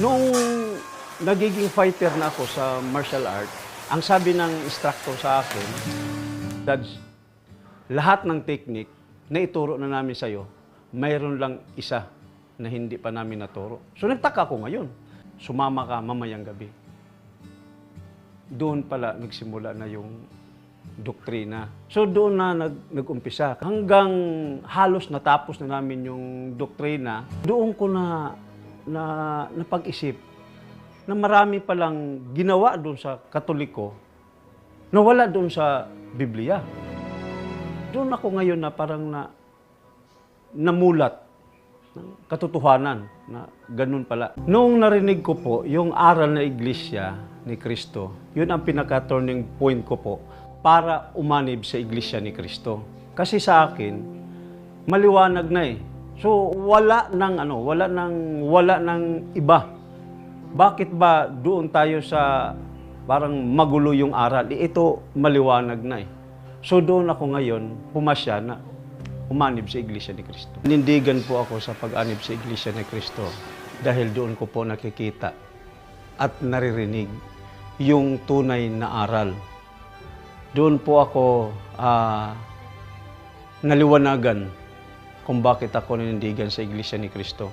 Noong nagiging fighter na ako sa martial art, ang sabi ng instructor sa akin, Dad, lahat ng technique na ituro na namin sa'yo, mayroon lang isa na hindi pa namin naturo. So nagtaka ko ngayon, sumama ka mamayang gabi. Doon pala nagsimula na yung doktrina. So doon na nag-umpisa. Hanggang halos natapos na namin yung doktrina, doon ko na napag-isip na marami palang ginawa doon sa Katoliko na wala doon sa Biblia. Doon ako ngayon na parang namulat ng katotohanan na ganun pala. Noong narinig ko po yung aral na Iglesia ni Kristo, yun ang pinaka-turning point ko po para umanib sa Iglesia ni Kristo. Kasi sa akin, maliwanag na eh. So wala nang iba. Bakit ba doon tayo sa parang magulo yung aral? Ito maliwanag na eh. So doon ako ngayon pumasya na umanib sa Iglesia ni Kristo. Nindigan po ako sa pag-anib sa Iglesia ni Kristo dahil doon ko po nakikita at naririnig yung tunay na aral. Doon po ako naliwanagan kung bakit ako nanindigan sa Iglesia ni Kristo.